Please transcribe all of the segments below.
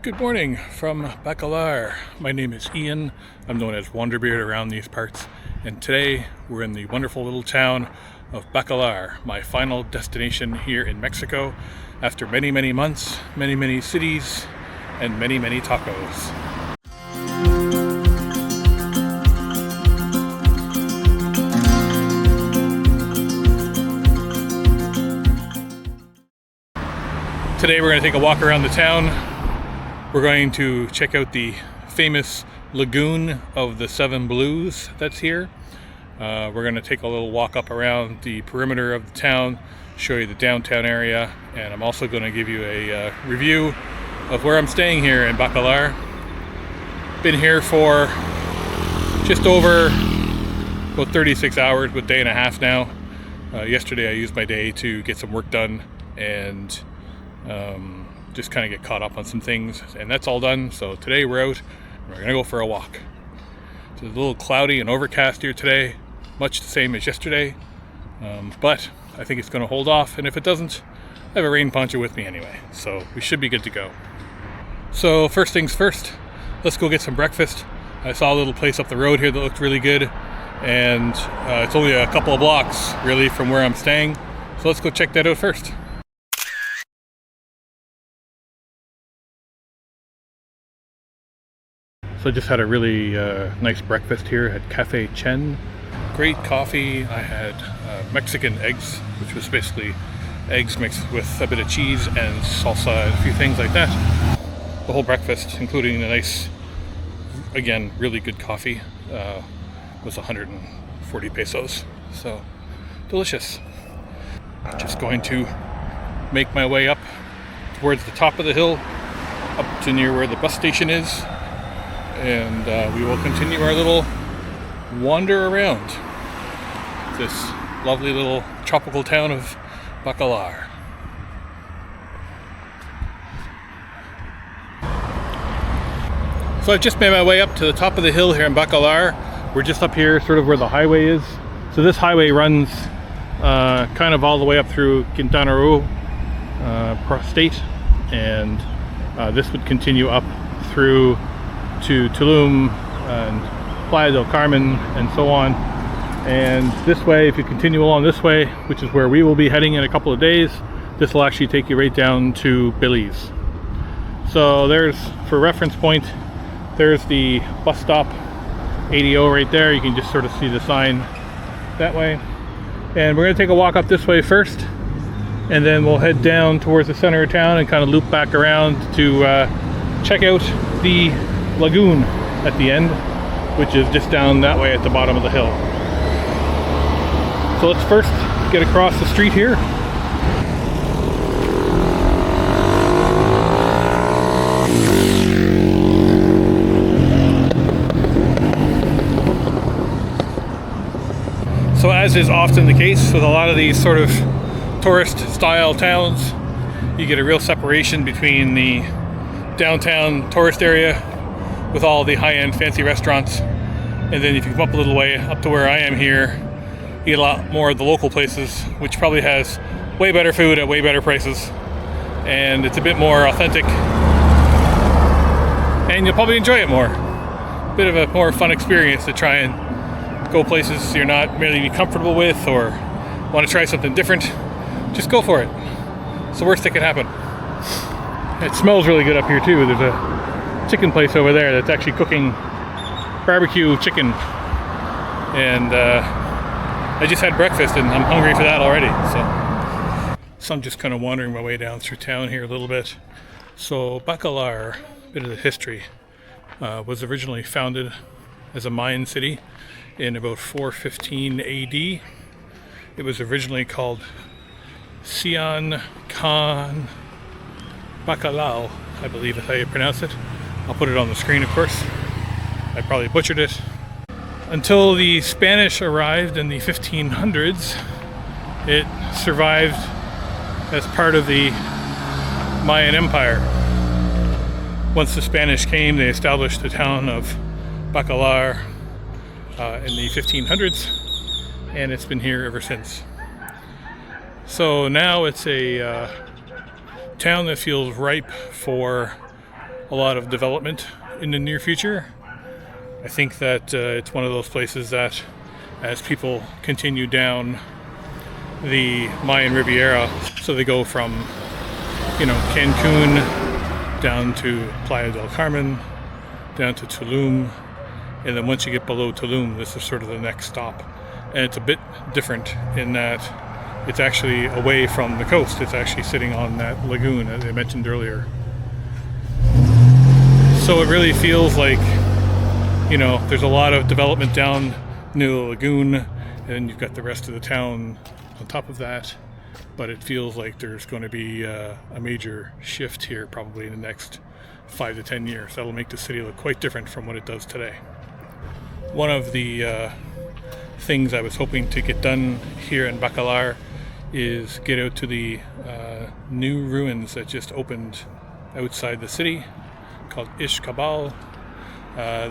Good morning from Bacalar. My name is Ian. I'm known as WanderBeard around these parts. And today we're in the wonderful little town of Bacalar, my final destination here in Mexico after many, many months, many, many cities, and many, many tacos. Today we're going to take a walk around the town. We're going to check out the famous Lagoon of the Seven Blues that's here. We're going to take a little walk up around the perimeter of the town, show you the downtown area, and I'm also going to give you a review of where I'm staying here in Bacalar. Been here for just over about 36 hours, about a day and a half now. Yesterday I used my day to get some work done and just kind of get caught up on some things, and that's all done. So today we're out and we're gonna go for a walk. It's a little cloudy and overcast here today, much the same as yesterday, but I think it's gonna hold off, and if it doesn't, I have a rain poncho with me anyway, so we should be good to go. So first things first, let's go get some breakfast. I saw a little place up the road here that looked really good, and it's only a couple of blocks really from where I'm staying, so let's go check that out first. So I just had a really nice breakfast here at Cafe Chen. Great coffee. I had Mexican eggs, which was basically eggs mixed with a bit of cheese and salsa and a few things like that. The whole breakfast, including a nice, again, really good coffee, was 140 pesos. So delicious. Just going to make my way up towards the top of the hill, up to near where the bus station is. And we will continue our little wander around this lovely little tropical town of Bacalar. So I've just made my way up to the top of the hill here in Bacalar. We're just up here sort of where the highway is. So this highway runs kind of all the way up through Quintana Roo state, and this would continue up through to Tulum and Playa del Carmen and so on. And this way, if you continue along this way, which is where we will be heading in a couple of days, this will actually take you right down to Belize. So there's, for reference point, there's the bus stop ADO right there. You can just sort of see the sign that way. And we're going to take a walk up this way first, and then we'll head down towards the center of town and kind of loop back around to check out the Lagoon at the end, which is just down that way at the bottom of the hill. So let's first get across the street here. So as is often the case with a lot of these sort of tourist style towns, you get a real separation between the downtown tourist area with all the high-end fancy restaurants, and then if you come up a little way up to where I am here, you get a lot more of the local places, which probably has way better food at way better prices, and it's a bit more authentic, and you'll probably enjoy it more. A bit of a more fun experience to try and go places you're not really comfortable with or want to try something different. Just go for it. It's the worst that can happen. It smells really good up here too. There's a chicken place over there that's actually cooking barbecue chicken, and I just had breakfast and I'm hungry for that already. So I'm just kind of wandering my way down through town here a little bit. So Bacalar, a bit of the history, was originally founded as a Mayan city in about 415 AD. It was originally called Sian Khan Bacalar, I believe is how you pronounce it. I'll put it on the screen, of course. I probably butchered it. Until the Spanish arrived in the 1500s, it survived as part of the Mayan Empire. Once the Spanish came, they established the town of Bacalar in the 1500s, and it's been here ever since. So now it's a town that feels ripe for a lot of development in the near future. I think that it's one of those places that as people continue down the Mayan Riviera, so they go from, you know, Cancun down to Playa del Carmen, down to Tulum, and then once you get below Tulum, this is sort of the next stop. And it's a bit different in that it's actually away from the coast. It's actually sitting on that lagoon, as I mentioned earlier. So it really feels like, you know, there's a lot of development down near the lagoon, and you've got the rest of the town on top of that. But it feels like there's going to be a major shift here probably in the next 5 to 10 years. That'll make the city look quite different from what it does today. One of the things I was hoping to get done here in Bacalar is get out to the new ruins that just opened outside the city called Ichkabal.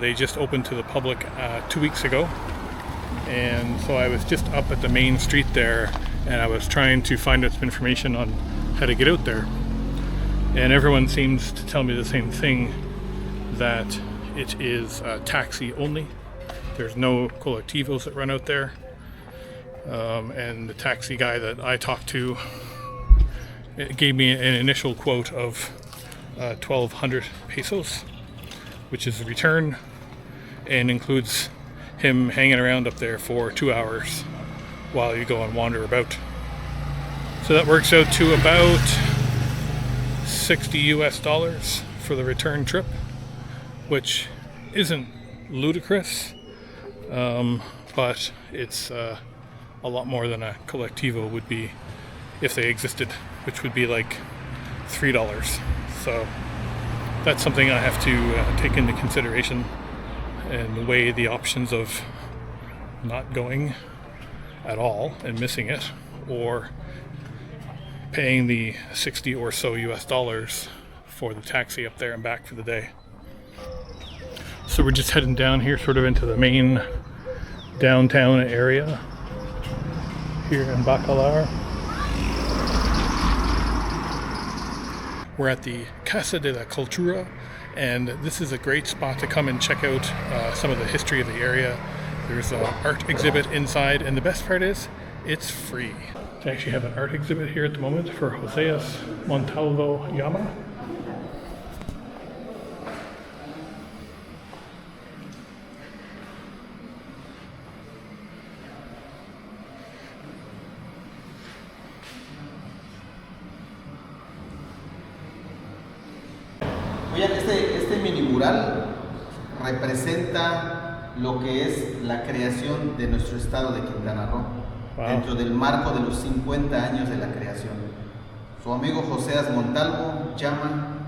They just opened to the public 2 weeks ago, and so I was just up at the main street there, and I was trying to find out some information on how to get out there, and everyone seems to tell me the same thing, that it is taxi only. There's no colectivos that run out there, and the taxi guy that I talked to gave me an initial quote of 1,200 pesos, which is the return, and includes him hanging around up there for 2 hours while you go and wander about. So that works out to about $60 US for the return trip, which isn't ludicrous, but it's a lot more than a colectivo would be if they existed, which would be like $3. So that's something I have to take into consideration and weigh the options of not going at all and missing it, or paying the 60 or so US dollars for the taxi up there and back for the day. So we're just heading down here sort of into the main downtown area here in Bacalar. We're at the Casa de la Cultura, and this is a great spot to come and check out some of the history of the area. There's an art exhibit inside, and the best part is it's free. They actually have an art exhibit here at the moment for Joseas, Montalvo, Yama. Oigan, este mini mural representa lo que es la creación de nuestro estado de Quintana Roo, dentro del marco de los 50 años de la creación. Su amigo Joseas Montalvo, Yama,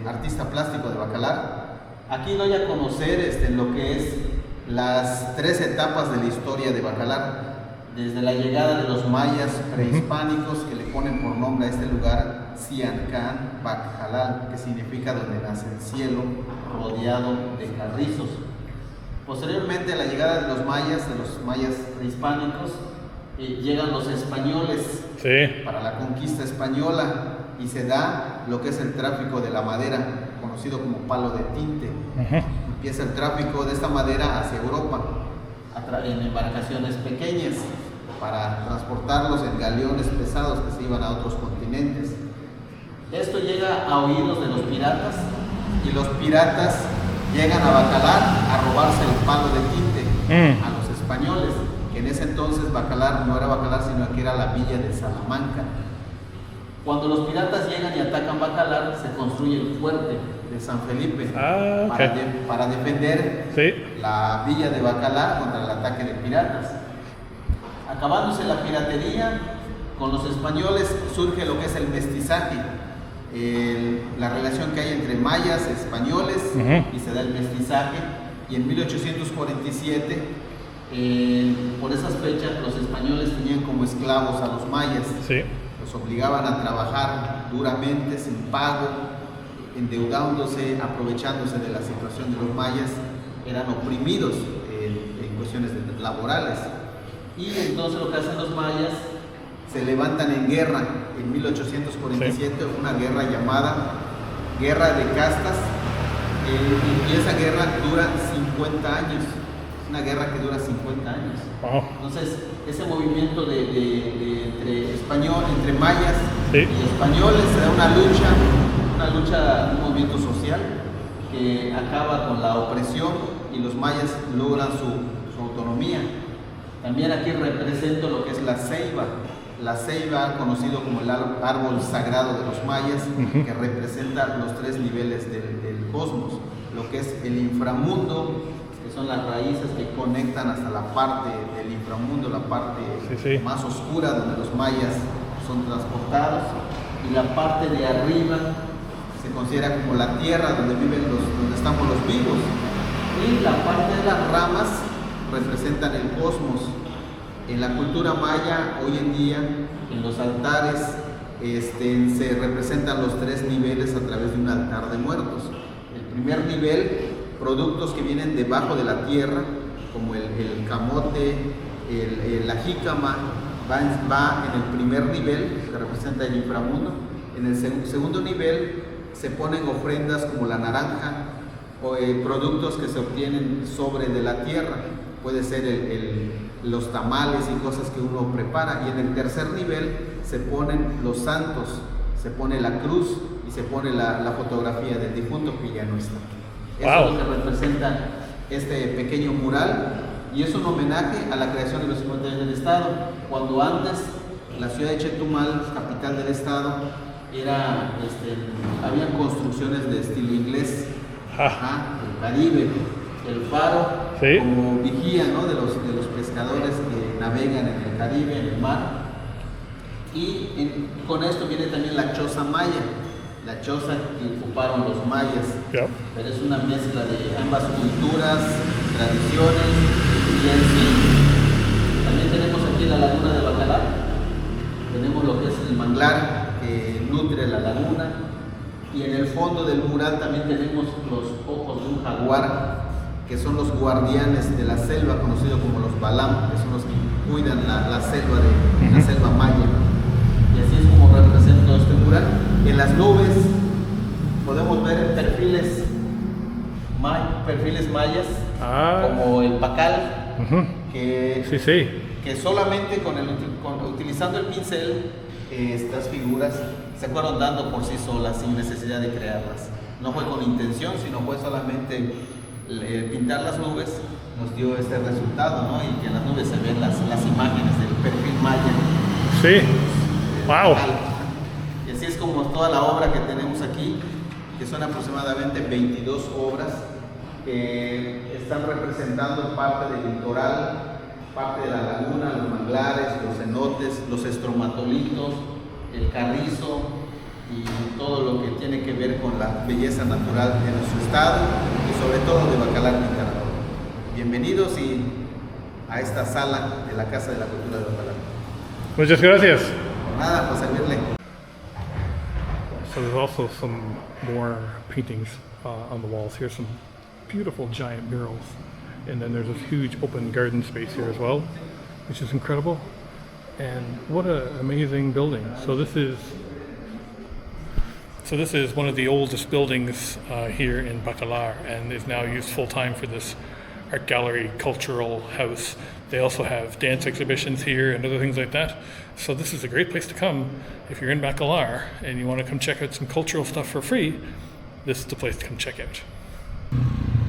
artista plástico de Bacalar, aquí doy a conocer lo que es las 3 etapas de la historia de Bacalar, desde la llegada de los mayas prehispánicos, que le ponen por nombre a este lugar Ciancán Bacalar, que significa donde nace el cielo, rodeado de carrizos. Posteriormente a la llegada de los mayas prehispánicos, llegan los españoles para la conquista española, y se da lo que es el tráfico de la madera, conocido como palo de tinte. Empieza el tráfico de esta madera hacia Europa en embarcaciones pequeñas para transportarlos en galeones pesados que se iban a otros continentes. Esto llega a oídos de los piratas, y los piratas llegan a Bacalar a robarse el palo de tinte a los españoles, que en ese entonces Bacalar no era Bacalar, sino que era la villa de Salamanca. Cuando los piratas llegan y atacan Bacalar, se construye el fuerte de San Felipe para defender la villa de Bacalar contra el ataque de piratas. Acabándose la piratería, con los españoles surge lo que es el mestizaje, la relación que hay entre mayas, españoles, y se da el mestizaje. Y en 1847, por esas fechas, los españoles tenían como esclavos a los mayas. Los obligaban a trabajar duramente, sin pago, endeudándose, aprovechándose de la situación de los mayas. Eran oprimidos en cuestiones laborales. Y entonces lo que hacen los mayas, se levantan en guerra en 1847, una guerra llamada guerra de castas, y esa guerra dura 50 años. Es una guerra que dura 50 años. Wow. Entonces, ese movimiento entre mayas y españoles se da un movimiento social que acaba con la opresión y los mayas logran su autonomía. También aquí represento lo que es la ceiba. La ceiba, conocido como el árbol sagrado de los mayas, que representa los 3 niveles del cosmos. Lo que es el inframundo, que son las raíces que conectan hasta la parte del inframundo, la parte más oscura donde los mayas son transportados, y la parte de arriba se considera como la tierra donde estamos los vivos, y la parte de las ramas representan el cosmos. En la cultura maya hoy en día, en los altares se representan los 3 niveles a través de un altar de muertos. El primer nivel, productos que vienen debajo de la tierra, como el camote, la jícama, va en el primer nivel, que representa el inframundo. En el segundo nivel se ponen ofrendas como la naranja, o productos que se obtienen sobre de la tierra. Puede ser los tamales y cosas que uno prepara. Y en el tercer nivel se ponen los santos, se pone la cruz y se pone la fotografía del difunto que ya no está. Eso es lo que representa este pequeño mural, y es un homenaje a la creación de los 50 años del Estado, cuando antes la ciudad de Chetumal, capital del Estado, había construcciones de estilo inglés, el Caribe, el faro, como vigía, ¿no?, de los pescadores que navegan en el Caribe, en el mar. Y con esto viene también la choza maya, la choza que ocuparon los mayas. Pero es una mezcla de ambas culturas, tradiciones, y en sí también tenemos aquí la laguna de Bacalar. Tenemos lo que es el manglar que nutre la laguna, y en el fondo del mural también tenemos los ojos de un jaguar, que son los guardianes de la selva, conocidos como los balam, que son los que cuidan la selva la selva maya. Y así es como represento este mural. En las nubes podemos ver perfiles mayas, como el pacal, que solamente utilizando el pincel, estas figuras se fueron dando por sí solas, sin necesidad de crearlas. No fue con intención, sino fue solamente pintar las nubes nos dio este resultado, ¿no? Y que en las nubes se ven las imágenes del perfil maya. Wow. Y así es como toda la obra que tenemos aquí, que son aproximadamente 22 obras que están representando parte del litoral, parte de la laguna, los manglares, los cenotes, los estromatolitos, el carrizo y todo lo que tiene que ver con la belleza natural de nuestro estado y sobre todo de Bacalar, Quintana Roo. Bienvenidos a esta sala de la Casa de la Cultura de Bacalar. Muchas gracias. Nada, pues servirle. So there's also some more paintings on the walls here, some beautiful giant murals, and then there's this huge open garden space here as well, which is incredible. And what an amazing building. So this is one of the oldest buildings here in Bacalar, and is now used full-time for this art gallery cultural house. They also have dance exhibitions here and other things like that. So this is a great place to come if you're in Bacalar and you want to come check out some cultural stuff for free. This is the place to come check out.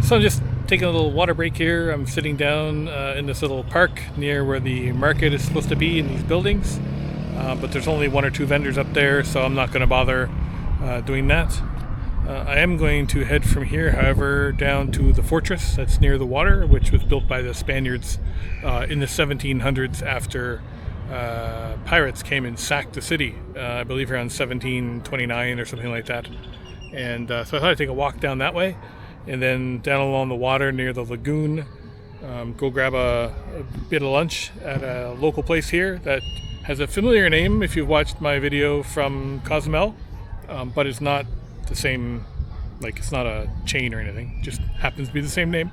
So I'm just taking a little water break here. I'm sitting down in this little park near where the market is supposed to be in these buildings. But there's only one or two vendors up there, so I'm not going to bother doing that. I am going to head from here, however, down to the fortress that's near the water, which was built by the Spaniards in the 1700s after pirates came and sacked the city, I believe around 1729 or something like that. And so I thought I'd take a walk down that way, and then down along the water near the lagoon, go grab a bit of lunch at a local place here that has a familiar name if you've watched my video from Cozumel, but it's not the same, like it's not a chain or anything, just happens to be the same name,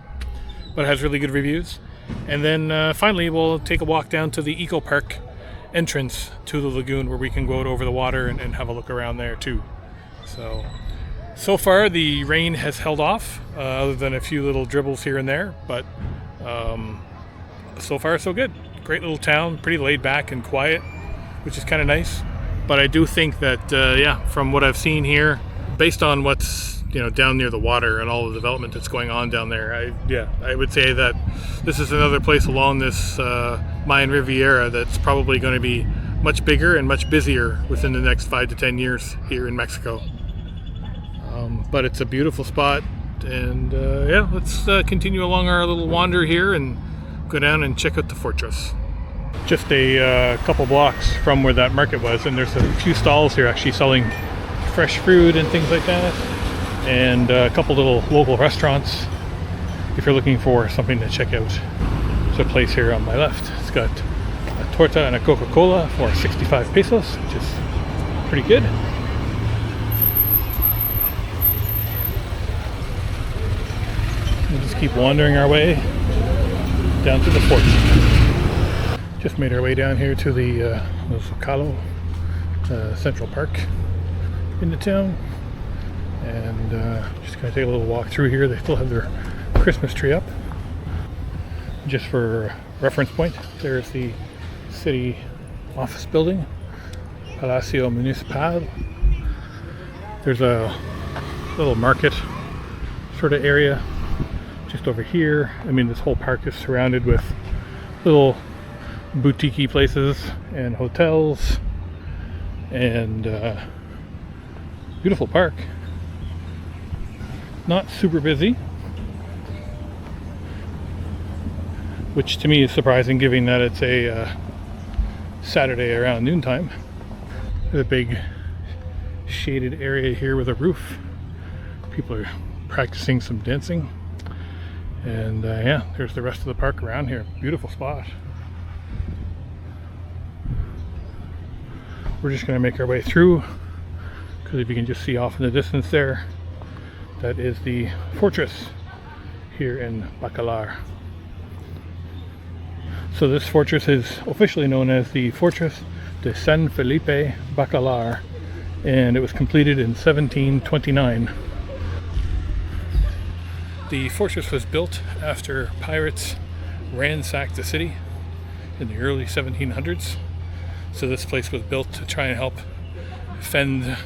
but it has really good reviews. And then finally we'll take a walk down to the Ecopark entrance to the lagoon, where we can go out over the water and have a look around there too. So So far the rain has held off, other than a few little dribbles here and there, but so far so good. Great little town, pretty laid back and quiet, which is kind of nice. But I do think that, yeah, from what I've seen here, based on what's down near the water and all the development that's going on down there, I would say that this is another place along this Mayan Riviera that's probably going to be much bigger and much busier within the next 5 to 10 years here in Mexico. But it's a beautiful spot, and yeah, let's continue along our little wander here and go down and check out the fortress. Just a couple blocks from where that market was, and there's a few stalls here actually selling fresh fruit and things like that, and a couple little local restaurants if you're looking for something to check out. There's a place here on my left. It's got a torta and a Coca-Cola for 65 pesos, which is pretty good. We'll just keep wandering our way down to the fort. Just made our way down here to the Zocalo Central Park in the town, and just going to take a little walk through here. They still have their Christmas tree up. Just for reference point, there's the city office building, Palacio Municipal. There's a little market sort of area just over here. I mean, this whole park is surrounded with little boutique-y places and hotels, and beautiful park. Not super busy, which to me is surprising given that it's a Saturday around noontime. There's a big shaded area here with a roof. People are practicing some dancing, and yeah, there's the rest of the park around here. Beautiful spot. We're just going to make our way through, because if you can just see off in the distance there, that is the fortress here in Bacalar. So this fortress is officially known as the Fortress de San Felipe Bacalar, and it was completed in 1729. The fortress was built after pirates ransacked the city in the early 1700s. So this place was built to try and help fend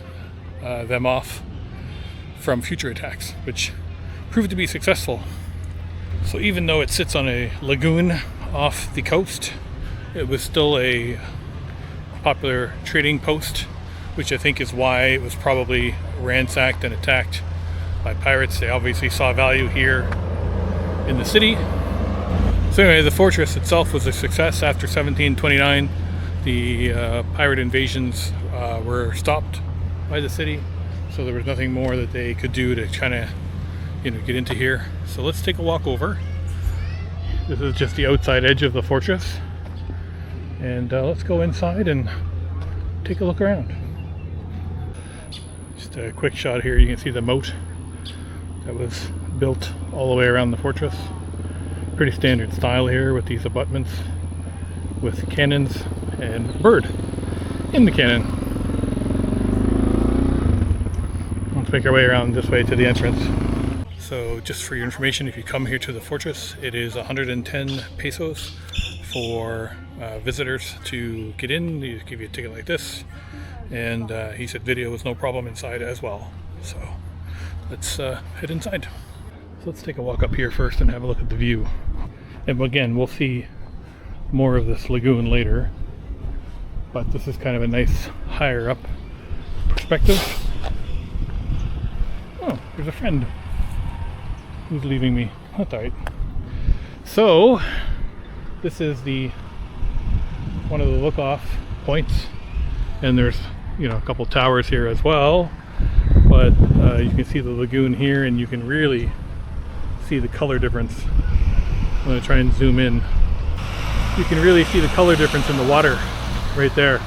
them off from future attacks, which proved to be successful. So even though it sits on a lagoon off the coast, it was still a popular trading post, which I think is why it was probably ransacked and attacked by pirates. They obviously saw value here in the city. So anyway, the fortress itself was a success. After 1729, the pirate invasions were stopped by the city, so there was nothing more that they could do to kind of get into here. So let's take a walk over. This is just the outside edge of the fortress, and let's go inside and take a look around. Just a quick shot here. You can see the moat that was built all the way around the fortress. Pretty standard style here with these abutments with cannons and a bird in the cannon. Let's make our way around this way to the entrance. So just for your information, if you come here to the fortress, it is 110 pesos for visitors to get in. They give you a ticket like this, and he said video was no problem inside as well. So let's head inside. So let's take a walk up here first and have a look at the view. And again, we'll see more of this lagoon later, but this is kind of a nice higher up perspective. Oh, there's a friend who's leaving me. That's alright. So this is the one of the look off points, and there's a couple towers here as well, but you can see the lagoon here, and you can really see the color difference. I'm going to try and zoom in. You can really see the color difference in the water right there,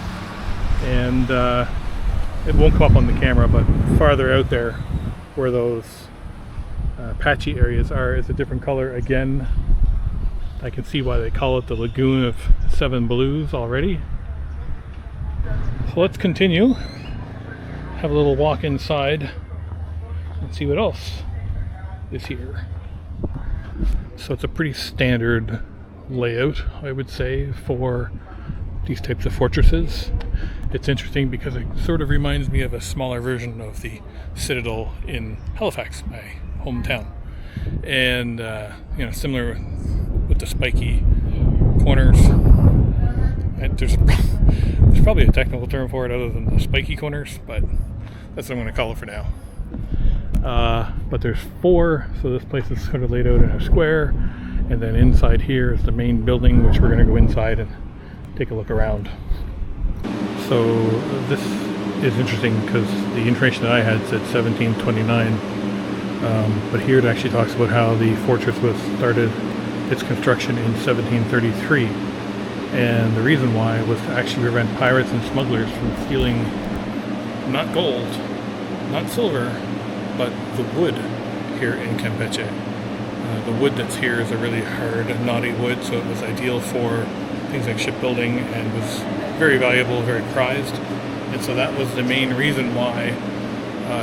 and it won't come up on the camera, but farther out there where those patchy areas are is a different color again. I can see why they call it the Lagoon of Seven Blues already. So let's continue, have a little walk inside and see what else is here. So it's a pretty standard layout, I would say, for these types of fortresses. It's interesting because it sort of reminds me of a smaller version of the Citadel in Halifax, my hometown. And, similar with the spiky corners. And there's probably a technical term for it other than the spiky corners, but that's what I'm going to call it for now. But there's 4, so this place is sort of laid out in a square, and then inside here is the main building, which we're going to go inside and take a look around. So this is interesting because the information that I had said 1729, but here it actually talks about how the fortress was started, its construction in 1733, and the reason why was to actually prevent pirates and smugglers from stealing not gold, not silver, but the wood here in Campeche. The wood that's here is a really hard, knotty wood, so it was ideal for things like shipbuilding and was very valuable, very prized. And so that was the main reason why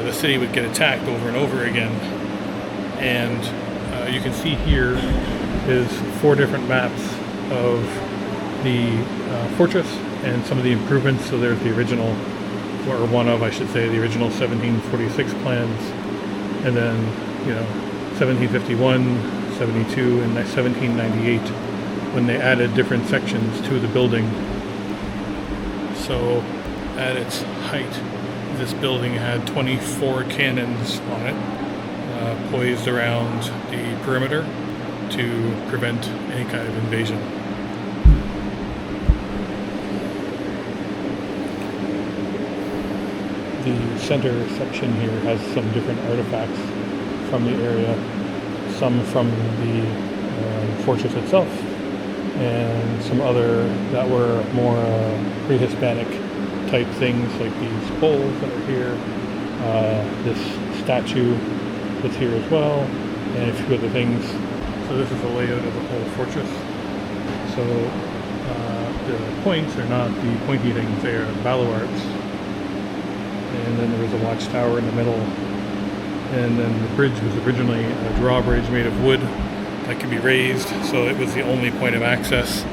the city would get attacked over and over again. And you can see here is 4 different maps of the fortress and some of the improvements. So there's the original, or one of, I should say, the original 1746 plans. And then, 1751, 72, and 1798, when they added different sections to the building. So, at its height, this building had 24 cannons on it, poised around the perimeter to prevent any kind of invasion. The center section here has some different artifacts from the area, some from the fortress itself, and some other that were more pre-Hispanic type things, like these bowls that are here, this statue that's here as well, and a few other things. So this is a layout of the whole fortress. So the points are not the pointy things, they are baluards. And then there was a watchtower in the middle, and then the bridge was originally a drawbridge made of wood that could be raised, so it was the only point of access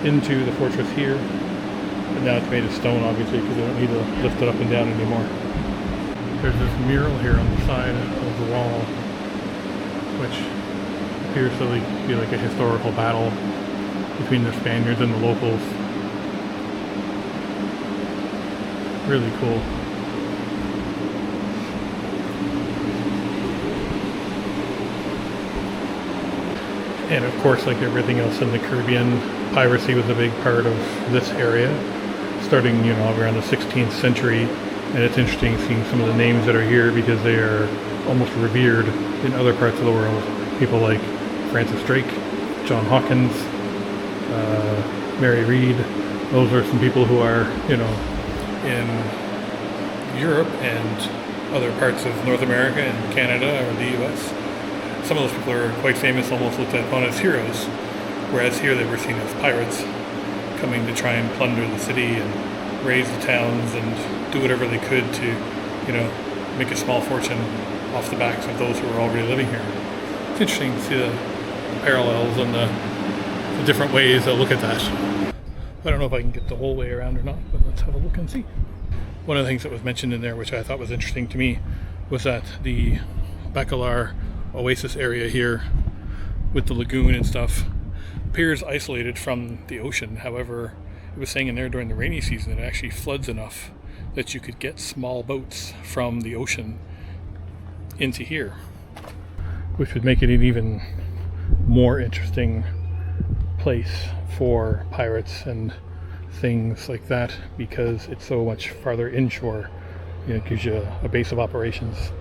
into the fortress here. But now it's made of stone, obviously, because they don't need to lift it up and down anymore. There's this mural here on the side of the wall, which appears to be like a historical battle between the Spaniards and the locals. Really cool. And of course, like everything else in the Caribbean, piracy was a big part of this area, starting, around the 16th century. And it's interesting seeing some of the names that are here because they are almost revered in other parts of the world. People like Francis Drake, John Hawkins, Mary Read. Those are some people who are, in Europe and other parts of North America and Canada or the US. Some of those people are quite famous, almost looked upon as heroes, whereas here they were seen as pirates coming to try and plunder the city and raise the towns and do whatever they could to, make a small fortune off the backs of those who were already living here. It's interesting to see the parallels and the different ways that look at that. I don't know if I can get the whole way around or not, but let's have a look and see. One of the things that was mentioned in there, which I thought was interesting to me, was that the Bacalar oasis area here with the lagoon and stuff appears isolated from the ocean. However, it was saying in there during the rainy season it actually floods enough that you could get small boats from the ocean into here, which would make it an even more interesting place for pirates and things like that, because it's so much farther inshore. It gives you a base of operations.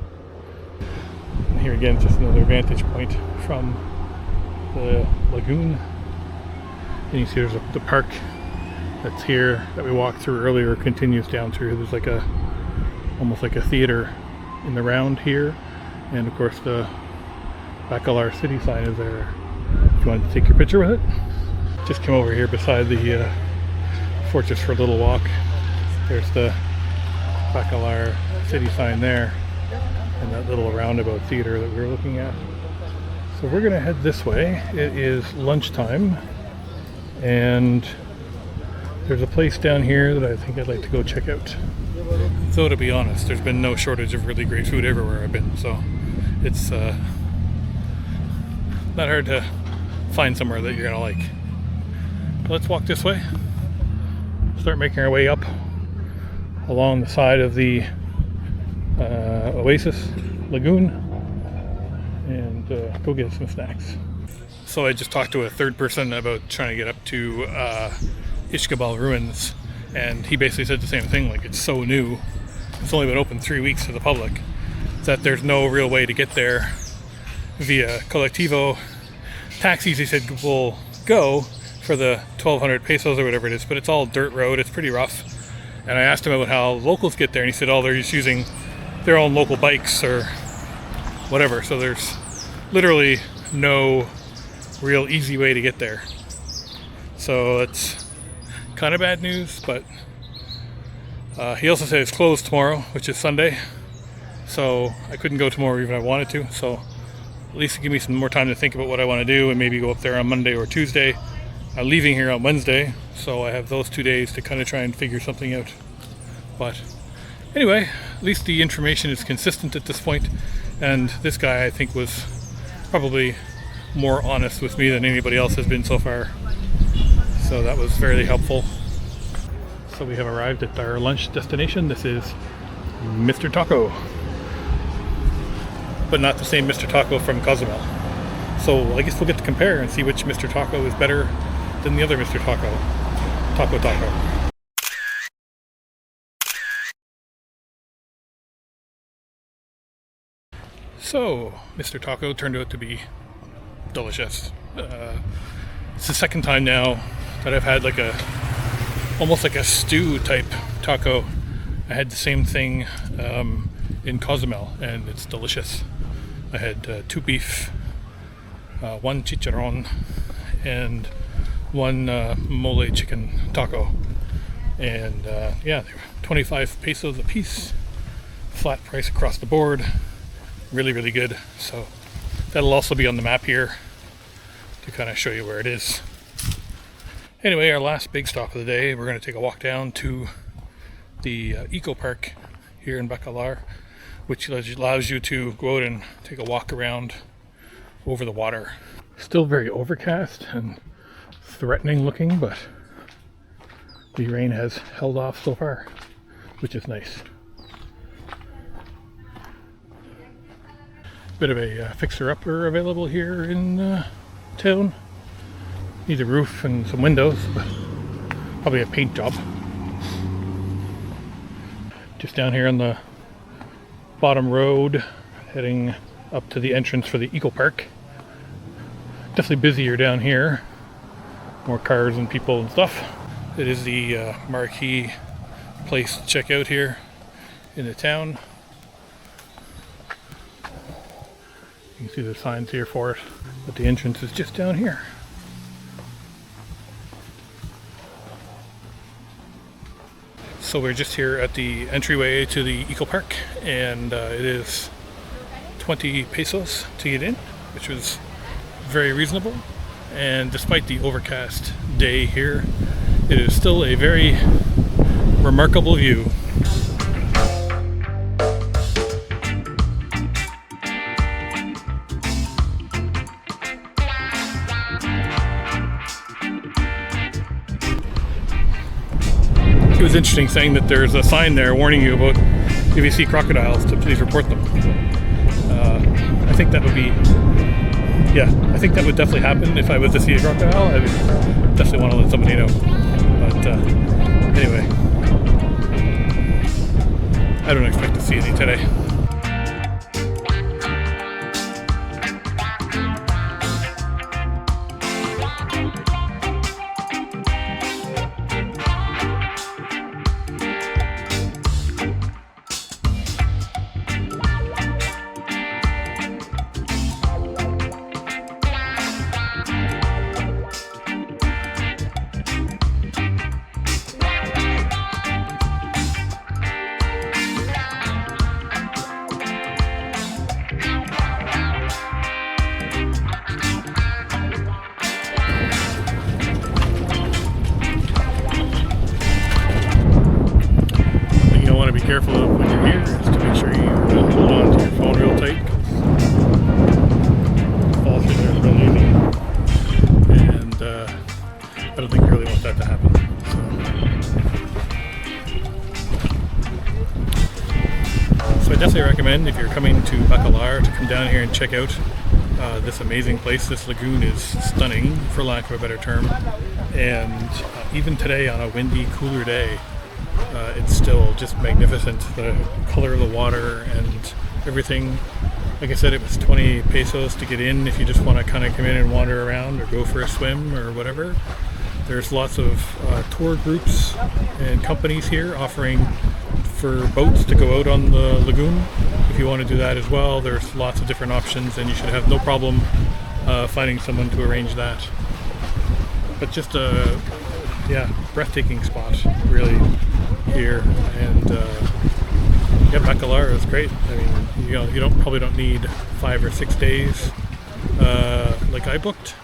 And here again, just another vantage point from the lagoon. And you see there's the park that's here that we walked through earlier, continues down through. There's like almost like a theater in the round here, and of course the Bacalar city sign is there if you wanted to take your picture with it. Just come over here beside the fortress for a little walk. There's the Bacalar city sign there. and that little roundabout theater that we were looking at. So we're gonna head this way. It is lunchtime, and there's a place down here that I think I'd like to go check out. Though to be honest, there's been no shortage of really great food everywhere I've been, so it's not hard to find somewhere that you're gonna like. But let's walk this way, start making our way up along the side of the Oasis Lagoon, and go get some snacks. So I just talked to a third person about trying to get up to Ichkabal ruins, and he basically said the same thing, like it's so new, it's only been open 3 weeks to the public, that there's no real way to get there via Colectivo. Taxis, he said, will go for the 1,200 pesos or whatever it is, but it's all dirt road, it's pretty rough. And I asked him about how locals get there, and he said, oh, they're just using their own local bikes or whatever, so there's literally no real easy way to get there. So it's kind of bad news, but he also said it's closed tomorrow, which is Sunday, so I couldn't go tomorrow even if I wanted to, so at least give me some more time to think about what I want to do and maybe go up there on Monday or Tuesday. I'm leaving here on Wednesday, so I have those 2 days to kind of try and figure something out. But anyway, at least the information is consistent at this point, and this guy I think was probably more honest with me than anybody else has been so far. So that was very helpful. So we have arrived at our lunch destination. This is Mr. Taco, but not the same Mr. Taco from Cozumel. So I guess we'll get to compare and see which Mr. Taco is better than the other Mr. Taco. Taco. So Mr. Taco turned out to be delicious. It's the second time now that I've had like almost like a stew type taco. I had the same thing in Cozumel, and it's delicious. I had 2 beef, 1 chicharron, and 1 mole chicken taco. And yeah, they were 25 pesos a piece, flat price across the board. Really, really good. So that'll also be on the map here to kind of show you where it is. Anyway, our last big stop of the day, we're going to take a walk down to the Ecopark here in Bacalar, which allows you to go out and take a walk around over the water. Still very overcast and threatening looking, but the rain has held off so far, which is nice. Bit of a fixer-upper available here in town. Needs a roof and some windows, but probably a paint job. Just down here on the bottom road, heading up to the entrance for the Ecopark. Definitely busier down here. More cars and people and stuff. It is the marquee place to check out here in the town. You can see the signs here for it, but the entrance is just down here. So we're just here at the entryway to the Ecopark, and it is 20 pesos to get in, which was very reasonable. And despite the overcast day here, it is still a very remarkable view. It was interesting saying that there's a sign there warning you about if you see crocodiles to please report them. I think that would be, yeah, I think that would definitely happen if I was to see a crocodile. I would definitely want to let somebody know. But anyway, I don't expect to see any today. coming to Bacalar to come down here and check out this amazing place. This lagoon is stunning, for lack of a better term, and even today on a windy, cooler day, it's still just magnificent. The color of the water and everything. Like I said, it was 20 pesos to get in if you just want to kind of come in and wander around or go for a swim or whatever. There's lots of tour groups and companies here offering for boats to go out on the lagoon. If you want to do that as well, there's lots of different options, and you should have no problem finding someone to arrange that. But just a breathtaking spot, really, here. And Bacalar is great. I mean, you probably don't need 5 or 6 days like I booked,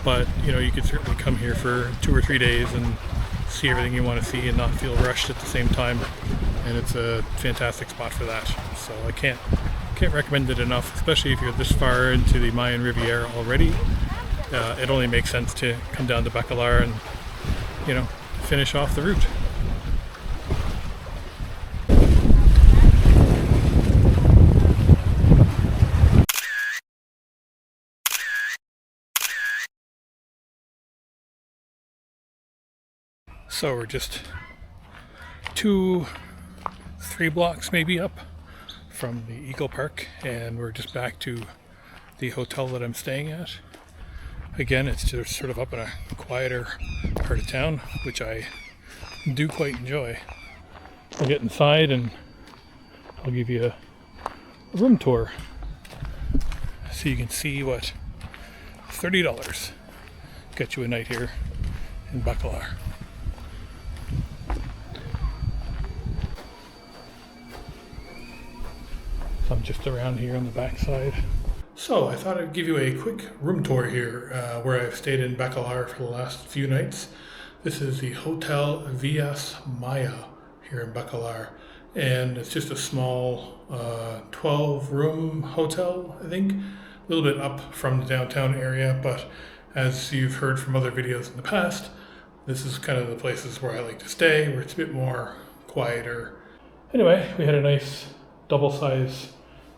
but you could certainly come here for 2 or 3 days and see everything you want to see and not feel rushed at the same time. And it's a fantastic spot for that. So I can't recommend it enough, especially if you're this far into the Mayan Riviera already. It only makes sense to come down to Bacalar and finish off the route. So we're just 2-3 blocks maybe up from the Ecopark, and we're just back to the hotel that I'm staying at. Again, it's just sort of up in a quieter part of town, which I do quite enjoy. We'll get inside and I'll give you a room tour so you can see what $30 get you a night here in Bacalar. So I'm just around here on the back side. So I thought I'd give you a quick room tour here where I've stayed in Bacalar for the last few nights. This is the Hotel Villas Maya here in Bacalar, and it's just a small 12-room hotel, I think, a little bit up from the downtown area, but as you've heard from other videos in the past, this is kind of the places where I like to stay, where it's a bit more quieter. Anyway, we had a nice double-size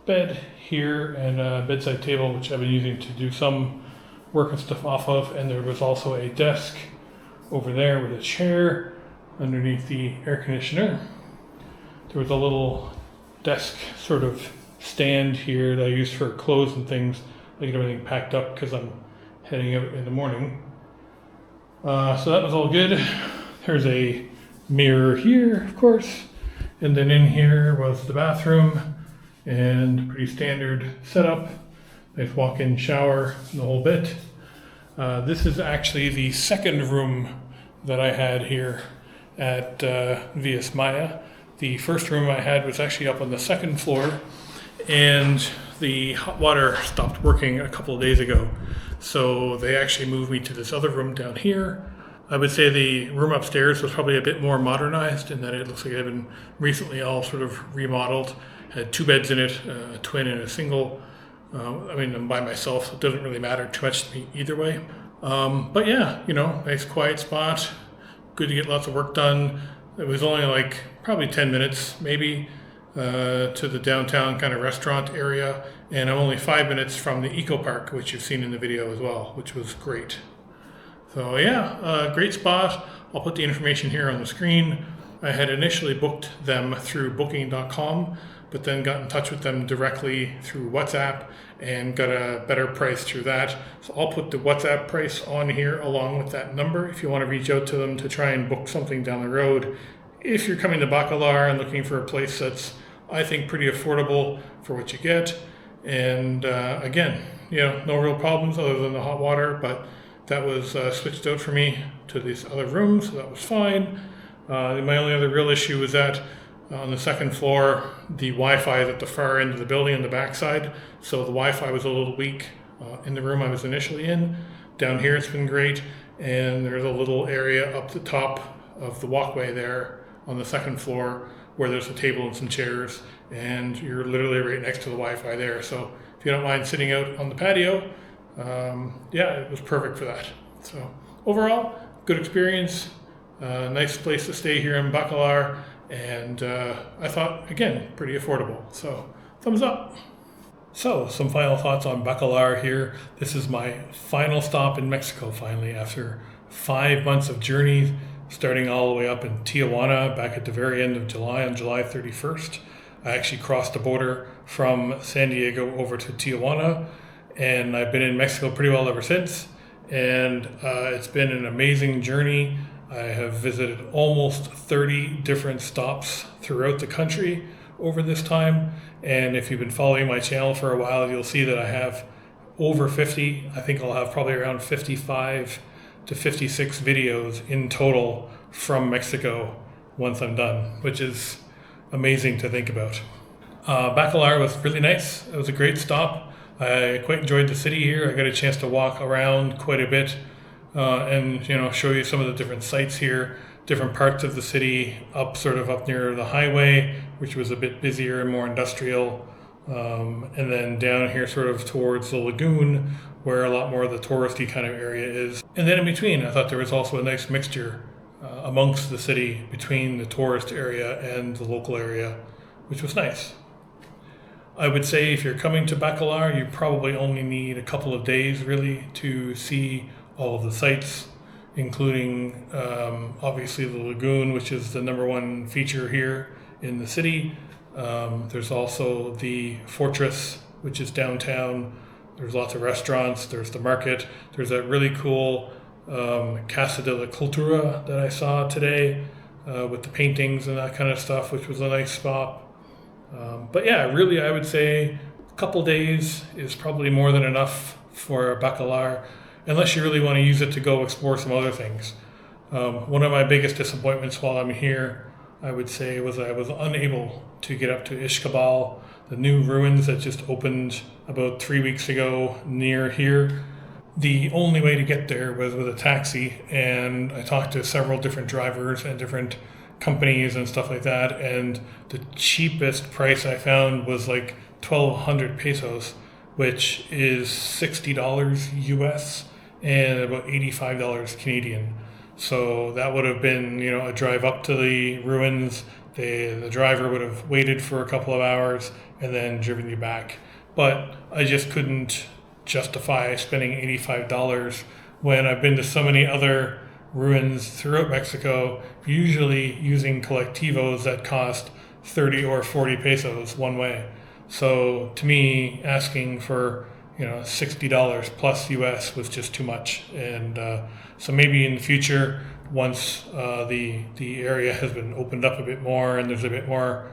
bed here and a bedside table, which I've been using to do some work and stuff off of, and there was also a desk over there with a chair underneath the air conditioner. There was a little desk sort of stand here that I use for clothes and things. I get everything packed up because I'm heading out in the morning. So that was all good. There's a mirror here, of course, and then in here was the bathroom, and pretty standard setup. Nice walk-in shower and the whole bit. This is actually the second room that I had here at Villas Maya. The first room I had was actually up on the second floor, and the hot water stopped working a couple of days ago. So they actually moved me to this other room down here. I would say the room upstairs was probably a bit more modernized in that it looks like it had been recently all sort of remodeled. Had 2 beds in it, a twin and a single. I'm by myself, so it doesn't really matter too much to me either way. But yeah, nice quiet spot. Good to get lots of work done. It was only like probably 10 minutes maybe to the downtown kind of restaurant area. And I'm only 5 minutes from the Ecopark, which you've seen in the video as well, which was great. So yeah, great spot. I'll put the information here on the screen. I had initially booked them through booking.com, but then got in touch with them directly through WhatsApp and got a better price through that. So I'll put the WhatsApp price on here along with that number if you want to reach out to them to try and book something down the road. If you're coming to Bacalar and looking for a place that's, I think, pretty affordable for what you get. And again, no real problems other than the hot water, but that was switched out for me to this other room, so that was fine. My only other real issue was that on the second floor, the Wi-Fi is at the far end of the building on the backside, so the Wi-Fi was a little weak in the room I was initially in. Down here it's been great, and there's a little area up the top of the walkway there on the second floor where there's a table and some chairs, and you're literally right next to the Wi-Fi there. So if you don't mind sitting out on the patio, it was perfect for that. So overall, good experience. Nice place to stay here in Bacalar, and I thought, again, pretty affordable. So thumbs up. So, some final thoughts on Bacalar here. This is my final stop in Mexico finally after 5 months of journey, starting all the way up in Tijuana back at the very end of July on July 31st. I actually crossed the border from San Diego over to Tijuana, and I've been in Mexico pretty well ever since. And it's been an amazing journey. I have visited almost 30 different stops throughout the country over this time. And if you've been following my channel for a while, you'll see that I have over 50. I think I'll have probably around 55 to 56 videos in total from Mexico once I'm done, which is amazing to think about. Bacalar was really nice. It was a great stop. I quite enjoyed the city here. I got a chance to walk around quite a bit and show you some of the different sites here, different parts of the city, up near the highway, which was a bit busier and more industrial, and then down here sort of towards the Lagoon, where a lot more of the touristy kind of area is. And then in between, I thought there was also a nice mixture amongst the city between the tourist area and the local area, which was nice. I would say if you're coming to Bacalar, you probably only need a couple of days really to see all of the sites, including obviously the Lagoon, which is the number one feature here in the city. There's also the fortress, which is downtown. There's lots of restaurants. There's the market. There's that really cool Casa de la Cultura that I saw today with the paintings and that kind of stuff, which was a nice spot. But yeah, really, I would say a couple days is probably more than enough for Bacalar, unless you really want to use it to go explore some other things. One of my biggest disappointments while I'm here, I would say, was I was unable to get up to Ichkabal, the new ruins that just opened about 3 weeks ago near here. The only way to get there was with a taxi, and I talked to several different drivers and different companies and stuff like that, and the cheapest price I found was like 1,200 pesos, which is $60 US and about $85 Canadian. So that would have been, a drive up to the ruins. The driver would have waited for a couple of hours and then driven you back. But I just couldn't justify spending $85 when I've been to so many other ruins throughout Mexico, usually using colectivos that cost 30 or 40 pesos one way. So to me, asking for $60 plus US was just too much. And so maybe in the future, once the area has been opened up a bit more and there's a bit more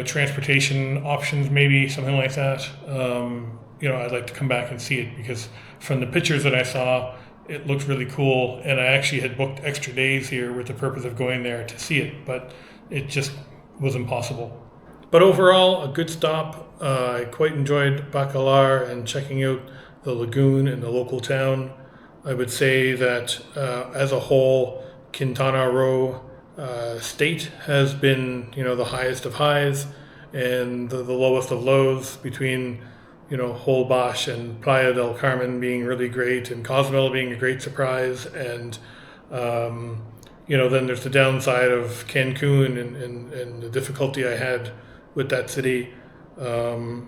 transportation options, maybe something like that, I'd like to come back and see it, because from the pictures that I saw, it looked really cool, and I actually had booked extra days here with the purpose of going there to see it, but it just was impossible. But overall, a good stop. I quite enjoyed Bacalar and checking out the Lagoon and the local town. I would say that as a whole, Quintana Roo state has been, the highest of highs and the lowest of lows, between Holbox and Playa del Carmen being really great, and Cozumel being a great surprise. And, then there's the downside of Cancun and the difficulty I had with that city. The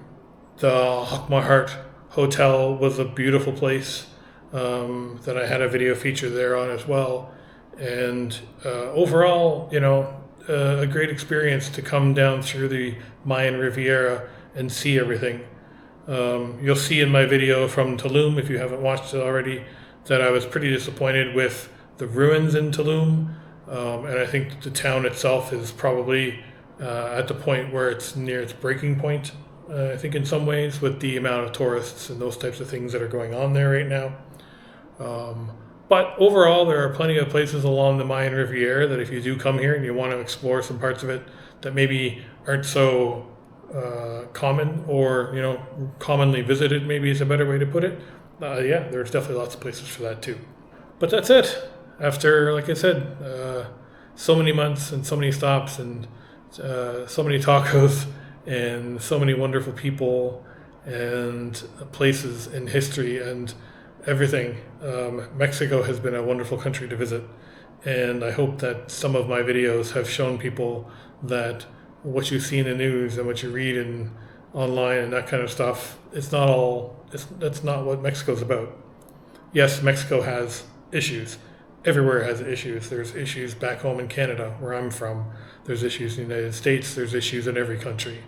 Hochmahart Hotel was a beautiful place that I had a video feature there on as well. And overall, a great experience to come down through the Mayan Riviera and see everything. You'll see in my video from Tulum, if you haven't watched it already, that I was pretty disappointed with the ruins in Tulum. And I think the town itself is probably at the point where it's near its breaking point, I think in some ways, with the amount of tourists and those types of things that are going on there right now. But overall, there are plenty of places along the Mayan Riviera that if you do come here and you want to explore some parts of it that maybe aren't so common, or commonly visited, maybe is a better way to put it. There's definitely lots of places for that too. But that's it. After, like I said, so many months and so many stops and so many tacos and so many wonderful people and places in history and everything, Mexico has been a wonderful country to visit. And I hope that some of my videos have shown people that what you see in the news and what you read in online and that kind of stuff. That's not what Mexico's about. Yes, Mexico has issues. Everywhere has issues. There's issues back home in Canada, where I'm from. There's issues in the United States. There's issues in every country.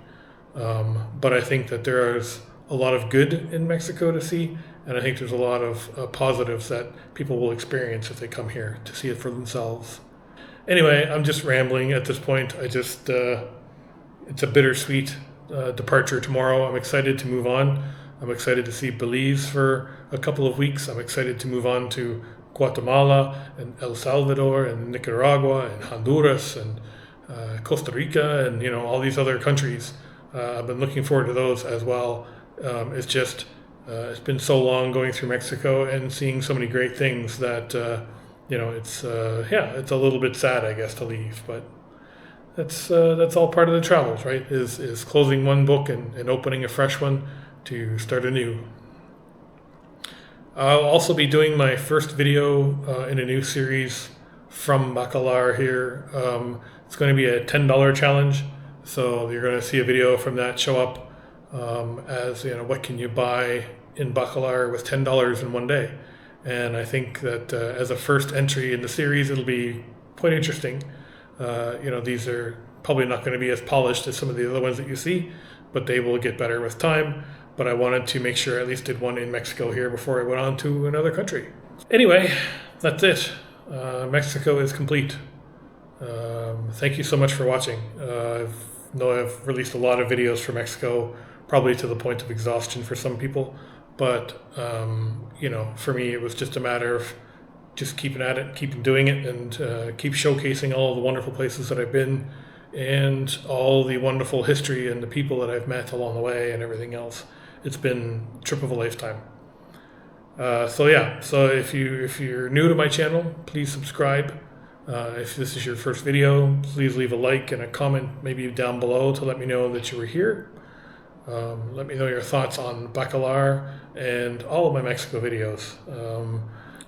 But I think that there's a lot of good in Mexico to see, and I think there's a lot of positives that people will experience if they come here to see it for themselves. Anyway, I'm just rambling at this point. It's a bittersweet departure tomorrow. I'm excited to move on. I'm excited to see Belize for a couple of weeks. I'm excited to move on to Guatemala and El Salvador and Nicaragua and Honduras and Costa Rica and all these other countries. I've been looking forward to those as well. It's been so long going through Mexico and seeing so many great things that it's a little bit sad, I guess, to leave, but that's all part of the travels, right? Is closing one book and opening a fresh one to start anew. I'll also be doing my first video in a new series from Bacalar here. It's going to be a $10 challenge, so you're going to see a video from that show up as what can you buy in Bacalar with $10 in one day. And I think that as a first entry in the series, it'll be quite interesting. These are probably not going to be as polished as some of the other ones that you see, but they will get better with time. But I wanted to make sure I at least did one in Mexico here before I went on to another country. Anyway, that's it. Mexico is complete. Thank you so much for watching. I know I've released a lot of videos for Mexico, probably to the point of exhaustion for some people. But, for me, it was just a matter of just keeping at it, keeping doing it, and keep showcasing all the wonderful places that I've been and all the wonderful history and the people that I've met along the way and everything else. It's been a trip of a lifetime. So if you're new to my channel, please subscribe. If this is your first video, please leave a like and a comment maybe down below to let me know that you were here. Let me know your thoughts on Bacalar and all of my Mexico videos.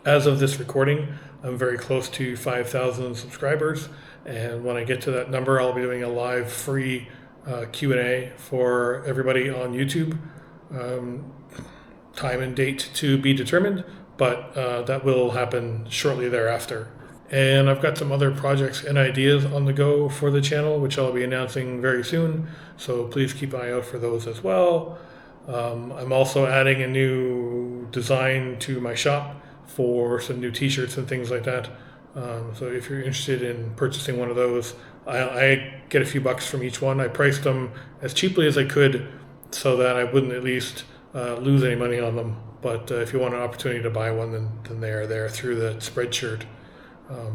As of this recording, I'm very close to 5,000 subscribers, and when I get to that number, I'll be doing a live free Q&A for everybody on YouTube. Time and date to be determined, but that will happen shortly thereafter. And I've got some other projects and ideas on the go for the channel, which I'll be announcing very soon, so please keep an eye out for those as well. I'm also adding a new design to my shop for some new t-shirts and things like that. So if you're interested in purchasing one of those, I get a few bucks from each one. I priced them as cheaply as I could so that I wouldn't at least lose any money on them. But if you want an opportunity to buy one, then they are there through the Spreadshirt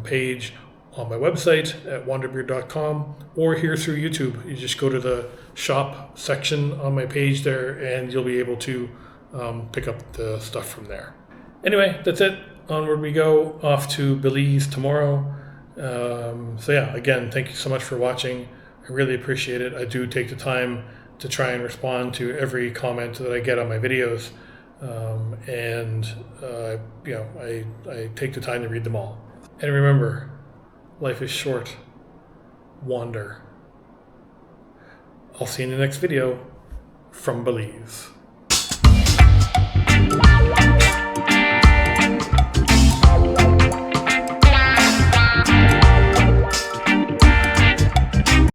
page on my website at WanderBeard.com or here through YouTube. You just go to the shop section on my page there and you'll be able to pick up the stuff from there. Anyway, that's it. Onward we go, off to Belize tomorrow. Again, thank you so much for watching. I really appreciate it. I do take the time to try and respond to every comment that I get on my videos. I take the time to read them all. And remember, life is short. Wander. I'll see you in the next video from Belize.